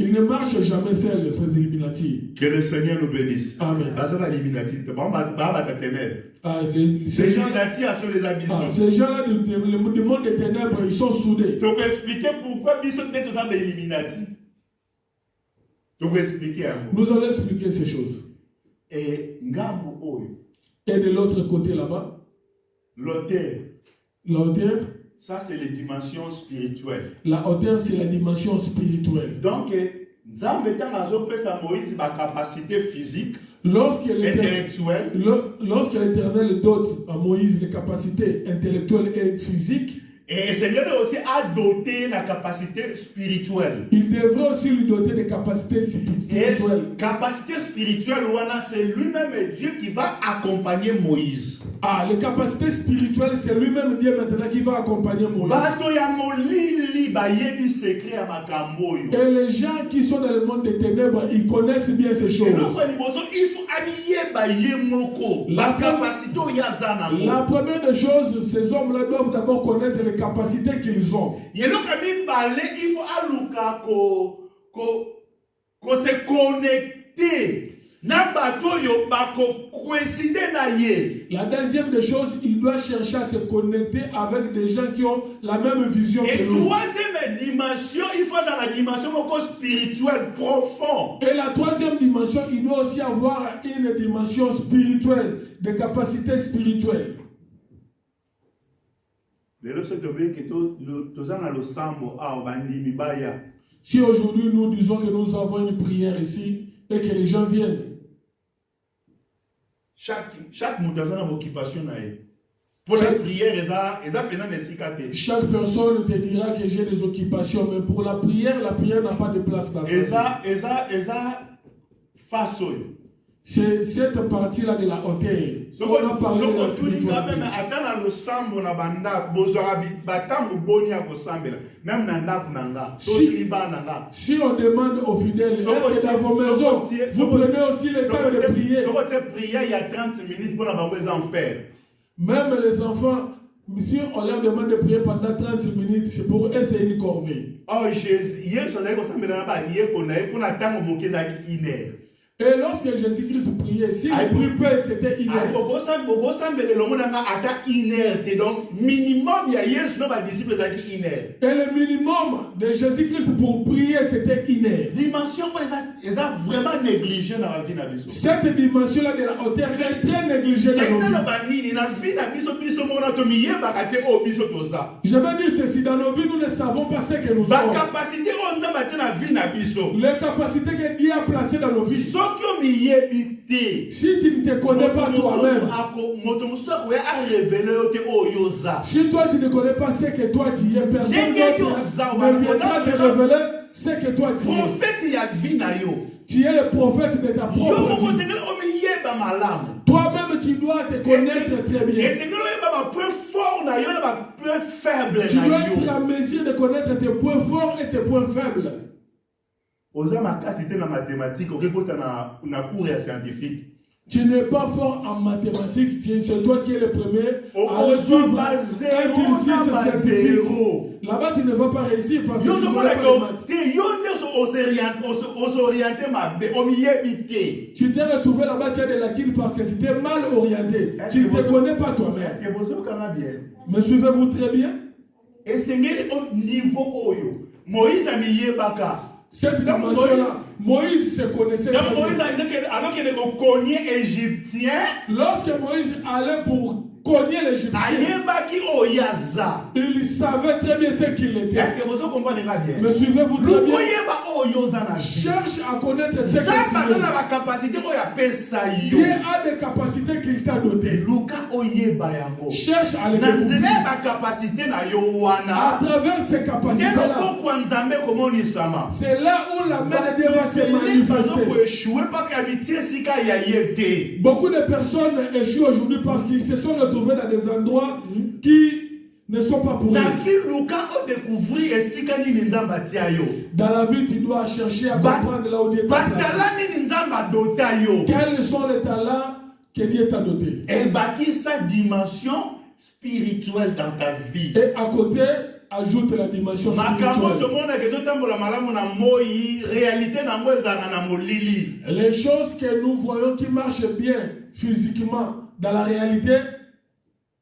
Ils ne marchent jamais seuls, ces Illuminati. Que le Seigneur nous bénisse. Amen. Ces gens-là du monde des ténèbres, ils sont soudés. Tu peux expliquer pourquoi ils sont des Illuminati? Tu peux expliquer. Nous allons expliquer ces choses. Et de l'autre côté là-bas, l'auteur, ça c'est les dimensions spirituelles. La hauteur, c'est la dimension spirituelle. Donc, Nzambe a Moïse ma capacité physique, intellectuelle. Lorsque l'Éternel dote à Moïse les capacités intellectuelles et physiques, et le Seigneur aussi a doté la capacité spirituelle. Il devrait aussi lui doter des capacités spirituelles. Et capacité spirituelle, c'est lui-même Dieu qui va accompagner Moïse. Ah, les capacités spirituelles, c'est lui-même Dieu maintenant qui va accompagner Moïse. Et les gens qui sont dans le monde des ténèbres, ils connaissent bien ces choses. La première des choses, ces hommes-là doivent d'abord connaître les capacités qu'ils ont. Il faut se connecter. La deuxième des choses, il doit chercher à se connecter avec des gens qui ont la même vision que lui. Et troisième dimension, il faut dans la dimension spirituelle profonde. Et la troisième dimension, il doit aussi avoir une dimension spirituelle, des capacités spirituelles. Si aujourd'hui nous disons que nous avons une prière ici et que les gens viennent, chaque monde a une occupation. Pour la prière, chaque personne te dira que j'ai des occupations, mais pour la prière n'a pas de place dans ça. C'est cette partie-là de la hauteur. On a parlé de la spiritualité. Si on demande aux fidèles, est-ce que dans vos maisons, vous prenez aussi le temps de prier? Il y a 30 minutes pour la faire. Même les enfants, si on leur demande de prier pendant 30 minutes, c'est pour eux, c'est une corvée. Oh Jésus, hier, et lorsque Jésus-Christ priait, si le plus peu c'était une heure. Donc, minimum, il y a hier, sinon, les disciples ont une heure. Et le minimum de Jésus-Christ pour prier, c'était une heure. Dimension, ils ont vraiment négligé dans la vie. Cette dimension-là de la hauteur, c'est très négligé dans nos vies. Je vais dire ceci, dans nos vies, nous ne savons pas ce que nous sommes. Les capacités que Dieu a placées dans nos vies. Si tu ne te connais pas toi-même, si toi tu ne connais pas ce que toi tu es, personne d'autre ne viendra te révéler ce que toi tu es. Tu es le prophète de ta propre vie. Toi-même tu dois te connaître très bien. Tu dois être en mesure de connaître tes points forts et tes points faibles. Tu n'es pas fort en mathématiques, c'est toi qui es le premier à résoudre un exercice scientifique. Là-bas, tu ne vas pas réussir parce que tu ne connais pas. Tu t'es retrouvé là-bas, tu as des lacunes parce que tu t'es mal orienté. Tu ne te connais pas toi-même. Me suivez-vous très bien? Et c'est au niveau Moïse a mis Baka. Cette dimension-là, Moïse se connaissait. Alors qu'il est égyptien. Lorsque Moïse allait pour connaît l'Égyptien. ayebaki oyaza. Il savait très bien ce qu'il était. Est-ce que vous comprenez bien? Me suivez-vous très bien? Lukoyeba oyoza na Cherche à connaître ce que ça tu parce es. na ba capacité oyo apesa Dieu yo. a des capacités qu'il t'a dotées. Luka oyeba yango. Cherche à les Na découvrir. nzela ba capacité na yo À wana. travers ces Ndelo capacités-là, pokwa nzambe komonisama. c'est là où la main de Dieu va se manifester. Échouer parce qu'habiter sika ya yete. Beaucoup de personnes échouent aujourd'hui parce qu'ils se sont retrouvés dans des endroits qui ne sont pas pour Na eux. fi luka o découvrir esika nini nzamba tia yo. Dans la vie, tu dois chercher à comprendre là où Dieu t'a placé. Batala nini nzamba dota yo. Quels sont les talents que Dieu t'a dotés? Et bâtir sa dimension spirituelle dans ta vie. Et à côté, ajoute la dimension Makambo spirituelle. to mona ke zotambola malamu na moi réalité na ngo ezaka na molili. Les choses que nous voyons qui marchent bien physiquement dans la réalité,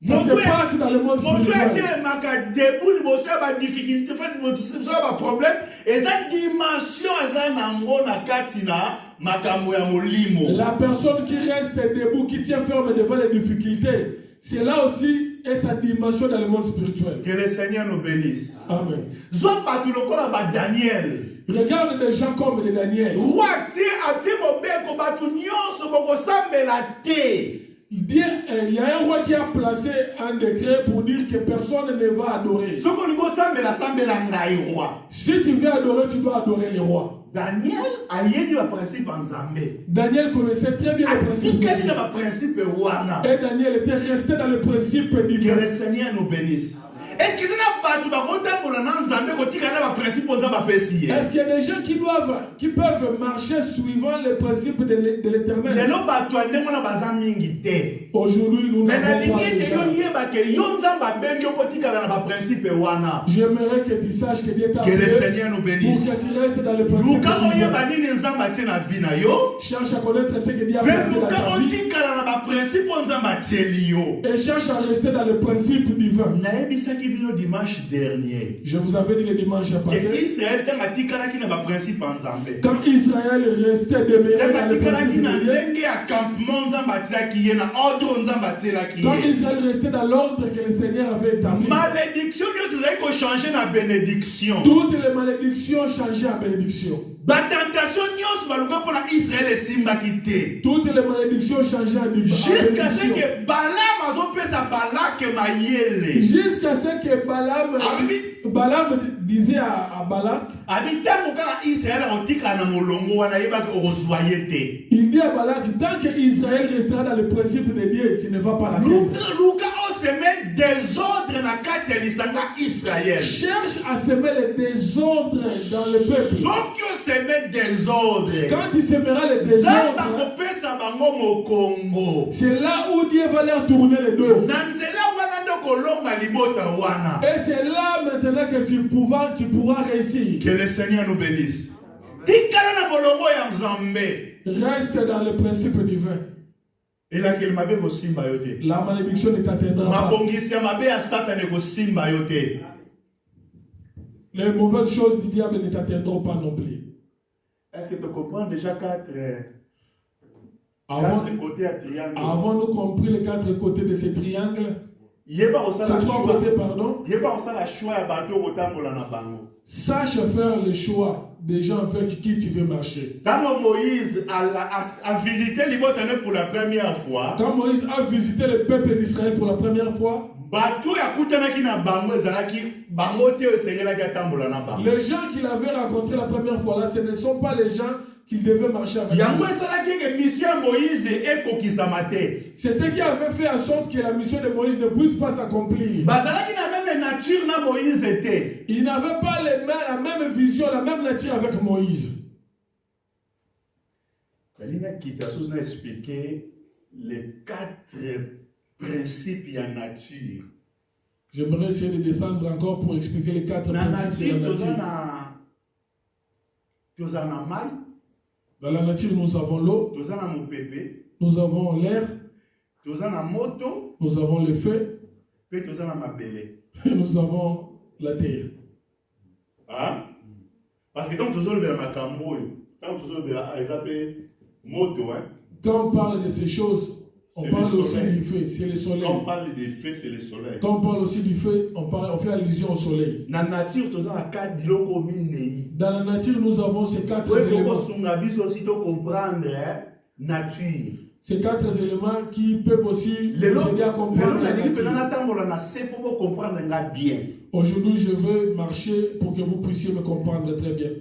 ça se passe dans le monde Mon spirituel. frère, maka debout liboso ya ba difficulté, fait liboso ya ba problème, eza dimension eza nango na kati na makambo ya molimo. La personne qui reste debout, qui tient ferme devant les difficultés, c'est là aussi et sa dimension dans le monde spirituel. Que le Seigneur nous bénisse. Amen. Zo batu lokola ba Daniel. Regarde des gens comme les Daniel. Roi te ate mobeko batu nyonso boko sambela te. Il y a un roi qui a placé un décret pour dire que personne ne va adorer. Soko lingo sambela sambela ngai roi. Si tu veux adorer, tu dois adorer les rois. Daniel ayebi ba principe en Nzambe. Daniel connaissait très bien le principe. Atikali na ba principe wana. Et Daniel était resté dans le principe Que divin. le Seigneur nous bénisse. Est-ce que na batu ba kotambola na Nzambe kotika na ba principe Nzambe apesi ye? Est-ce qu'il y a des gens qui peuvent marcher suivant les principes de l'Éternel? Lelo batu andengo na baza mingi te. Aujourd'hui, nous Mais na n'avons pas lingi de te yo gens. yeba ke yo Nzambe abengi kotika na ba principe wana. J'aimerais que tu saches que Dieu t'a Que le appelé Seigneur nous pour bénisse. que tu restes dans le principe Luka divin. oyeba nini Nzambe atie na vie na yo. Cherche à connaître ce que Dieu a Pe placé dans luka ta vie. otikala na ba principe Nzambe atieli yo. Et cherche à rester dans le principe divin. Nayebisaki bino dimanche dernier. Je vous avais dit le dimanche Que passé, Israël tanga atikalaki na ba principe Nzambe. quand Israël restait demeuré Tanga dans le atikalaki principe na de Dieu, ndenge ya campement Nzambe atiaki ye na ordre Nzambe atielaki quand ye. Israël restait dans l'ordre que le Seigneur avait établi, Malédiction nyonso ezali kochanger na bénédiction. toutes les malédictions changeaient en bénédiction. Batentation nyonso baluka mpona Israël esimbaki te. Toutes les malédictions changeaient en Jusqu'à ce bénédiction. que Balaam azopesa Balak mayele. Jusqu'à ce que Balaam disait à Balak, Abi ntango kaka Israël akotikala na molongo wana yebaki okozwa ye te. il dit à Balak, tant que Israël restera dans le principe de Dieu, tu ne vas pas l'atteindre. Luka oseme désordre na kati ya lisanga Israël. Cherche à semer le désordre dans le peuple. Soki oseme désordre, Quand il semera le Nzambe désordre, akopesa bango mokongo. c'est là où Dieu va leur tourner le dos. Na nzela wana nde kolonga libota wana. Et c'est là maintenant que tu pourras réussir. Que le Seigneur nous bénisse. Tikala na bolongo ya Nzambe. Reste dans le principe divin. Elakeli mabe kosimba yo te. La malédiction ne t'atteindra pas. Mabongisi ya mabe ya Satan ekosimba yo te. Les mauvaises choses du diable ne t'atteindront pas non plus. Est-ce que tu comprends déjà quatre côtés à triangle? Avons-nous compris les quatre côtés de ce triangle? Yeba Ces osala trois choix. côtés, pardon. Yeba osala choix ya bato kotambola na bango. Sache faire le choix des gens avec qui tu veux marcher. Quand Moïse a visité l'Ibotane pour la première fois, Quand Moïse a visité le peuple d'Israël pour la première fois, bato ya kutanaki na bango ezalaki bango te esengelaki atambola na bango. les gens qu'il avait rencontrés la première fois là, ce ne sont pas les gens qu'il devait marcher avec. Yango esalaki ke mission ya Moïse ekokisama te. C'est ce qui avait fait en sorte que la mission de Moïse ne puisse pas s'accomplir. Bazalaki na même nature na Moïse te. Il n'avait pas la même vision, la même nature avec Moïse. Balina Kitasos n'a expliqué les quatre principes ya nature. J'aimerais essayer de descendre encore pour expliquer les quatre Na principes de la nature nature. toza na mai, Dans la nature, nous avons l'eau, toza na mopepe, nous avons l'air, toza na moto, nous avons le feu, pe toza na mabele. et nous avons la terre. Hein? Parce que donc tozolobela makambo oyo, tant tozolobela eza pe moto, hein? Quand on parle de ces choses, On parle aussi du feu, c'est le soleil. Quand on parle des feux, c'est le soleil. Quand on parle aussi du feu, on fait allusion au soleil. Dans la nature, tu as 4 biloko minei. Dans la nature, nous avons ces 4 Oui, éléments. il faut aussi comprendre nature. Ces 4 éléments qui peuvent aussi nous aider à comprendre la nature. Bien. Aujourd'hui, je veux marcher pour que vous puissiez me comprendre très bien.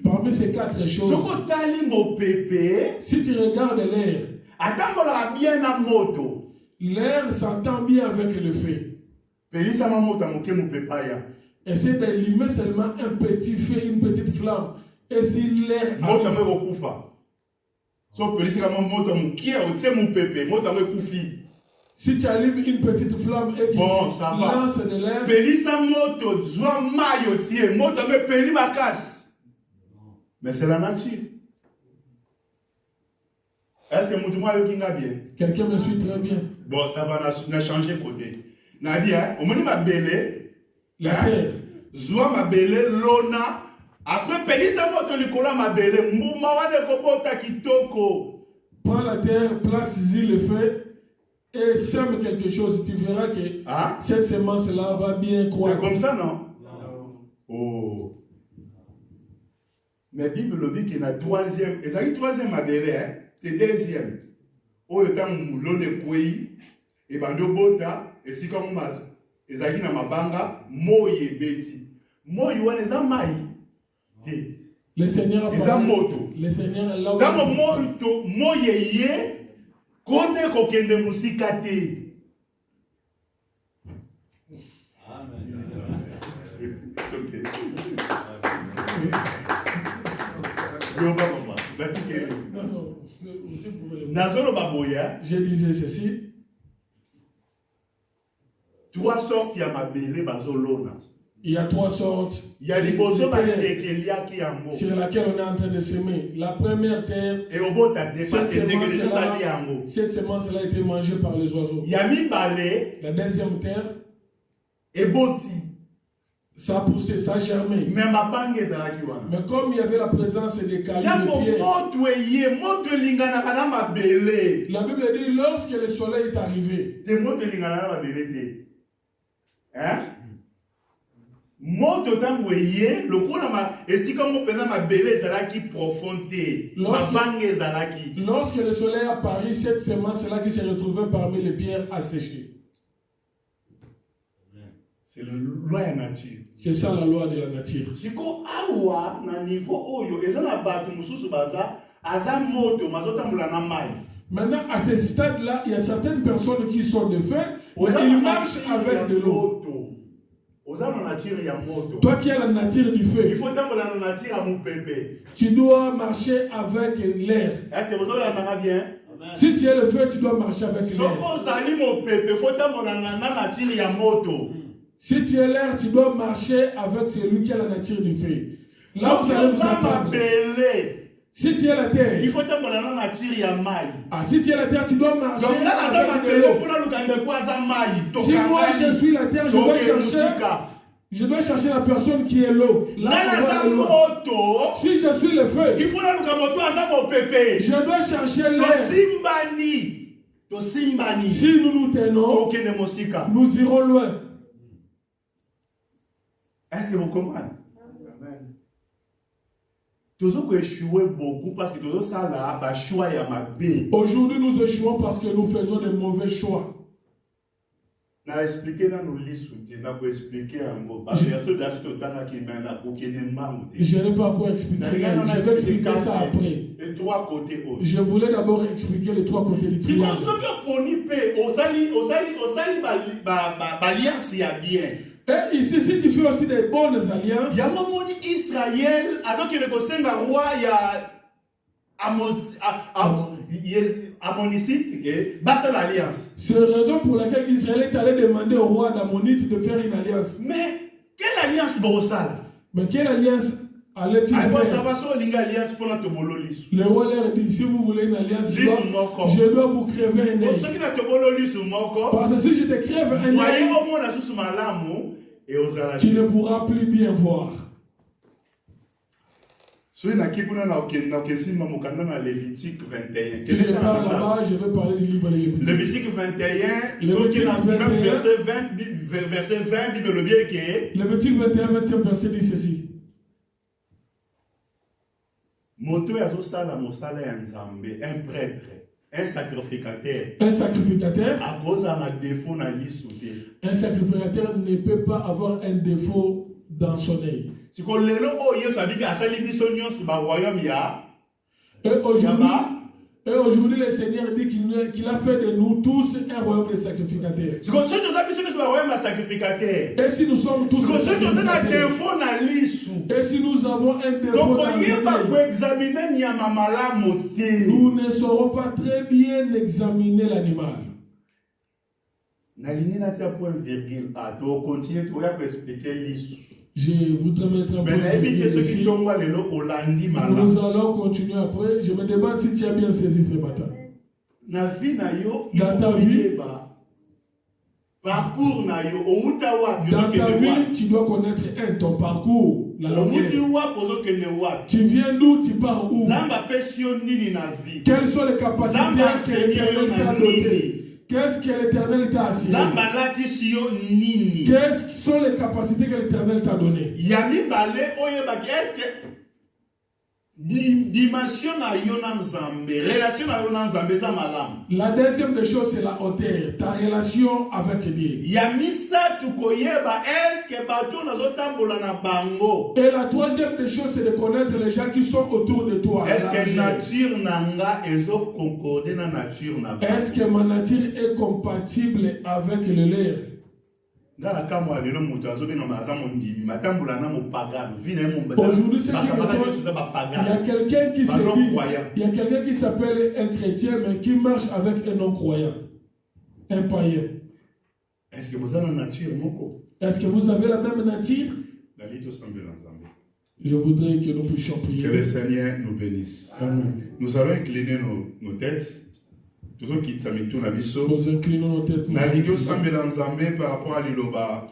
Parmi ces 4 choses, si tu regardes l'air, l'air s'entend bien avec le feu. Essaye d'allumer seulement un petit feu, une petite flamme. Et si l'air si tu allumes une petite flamme et que tu lances de l'air, mais c'est la nature. Est-ce que vous avez bien? Quelqu'un me suit très bien. Bon, ça va, on a changé de côté. Nadia, on m'a belé. La terre. Zoua ma belé, lona. Après, pelisa moto likola ma belé. Mouma wane kobota kitoko. Prends la terre, place-y le feu et sème quelque chose. Tu verras que cette semence-là va bien croître. C'est comme ça, non? Non. Oh. Mais la Bible le dit qu'il y a 3e. Et ça dit 3e ma belé, hein? C'est 2e. Oh, il y a un kouei. Et bando bota. Et si comme ma. Et ça dit na mabanga. Moye beti. Moye wane za mai. Le Seigneur a parlé. Le Seigneur est là où dans moto moyeye kone kokende musika te. Amen. Je disais ceci. 3 sortes ya mabele bazolona. Il y a 3 sortes. Il y a les bosons sur laquelle on est en train de semer. La première terre, cette semence-là a été mangée par les oiseaux. La deuxième terre, ça a poussé, ça a germé. Mais comme il y avait la présence des cailloux de pierre, la Bible dit lorsque le soleil est arrivé, moto tango eye lokola ma esika mo pena mabele ezalaki profondé mabange ezalaki. Lorsque le soleil a paru, cette semence là qui se retrouvait parmi les pierres asséchées. C'est la loi de la nature. C'est ça la loi de la nature. Siko awa na niveau oyo ezana batu mususu baza aza moto mazotambola na mai. Maintenant à ce stade là, il y a certaines personnes qui sont de feu, mais ils marchent avec de l'eau. Toi qui as la nature du feu, il faut dans la nature à mon bébé. Tu dois marcher avec l'air. Est-ce que vous avez bien? Si tu es le feu, tu dois marcher avec l'air. Si tu es l'air, tu dois marcher avec celui qui a la nature du feu. Là, vous allez vous attendre. Si tu es la terre, il faut dans la nature. Si tu es la terre, tu dois marcher avec de l'eau. Si moi je suis la terre, je dois chercher la personne qui est l'eau. Si je suis le feu, je dois chercher l'air. Si nous nous tenons, nous irons loin. Est-ce que vous comprenez? Aujourd'hui, nous échouons parce que nous faisons de mauvais choix. Je n'ai pas encore expliqué. Je vais expliquer ça après. Je voulais d'abord expliquer les 3 côtés du triangle. Et ici, si tu fais aussi des bonnes alliances, Israël, alors qu'il est un roi, il y a Ammonicite, c'est l'alliance. C'est la raison pour laquelle Israël est allé demander au roi d'Ammonite de faire une alliance. Mais quelle alliance brossale? Mais quelle alliance allait-il faire? Le roi leur dit, si vous voulez une alliance, je dois vous crever un œil. Parce que si je te crève un œil, tu ne pourras plus bien voir. Si je pars là-bas, je vais parler du livre Lévitique. Lévitique 21, Lévitique 21, verset 20, Bible le bien qui est. Lévitique 21, 20e verset dit ceci. Moto ya sala mosala ya Nzambe, un prêtre, un sacrificateur. Un sacrificateur. À cause d'un défaut na lisouté. Un sacrificateur ne peut pas avoir un défaut dans son œil. Si ko lelo o Yesu abi ka sali biso nyonso ba royaume ya. Et aujourd'hui, le Seigneur dit qu'il a fait de nous tous un royaume de sacrificateurs. Si ko so to zabi so ba royaume ya sacrificateur. Et si nous sommes tous des défaut na lisu. et si nous avons un défaut dans notre œil, nous ne saurons pas très bien examiner l'animal. Je voudrais mettre un point de vue ici. Nous allons continuer après. Je me demande si tu as bien saisi ce matin. Dans ta vie, dans ta vie, tu dois connaître ton parcours. Tu viens d'où, tu pars où? Quelles sont les capacités que l'Éternel t'a données? Qu'est-ce que l'Éternel t'a assigné? Quelles sont les capacités que l'Éternel t'a données? La deuxième des choses, c'est la hauteur, ta relation avec Dieu. Et la troisième des choses, c'est de connaître les gens qui sont autour de toi. Est-ce que ma nature est compatible avec le leur? Aujourd'hui, il y a quelqu'un qui se dit, il y a quelqu'un qui s'appelle un chrétien, mais qui marche avec un non-croyant, un païen. Est-ce que vous avez la même nature? Je voudrais que nous puissions prier. Que le Seigneur nous bénisse. Amen. Nous allons incliner nos têtes. Nous inclinons nos têtes. Par rapport à l'Iloba.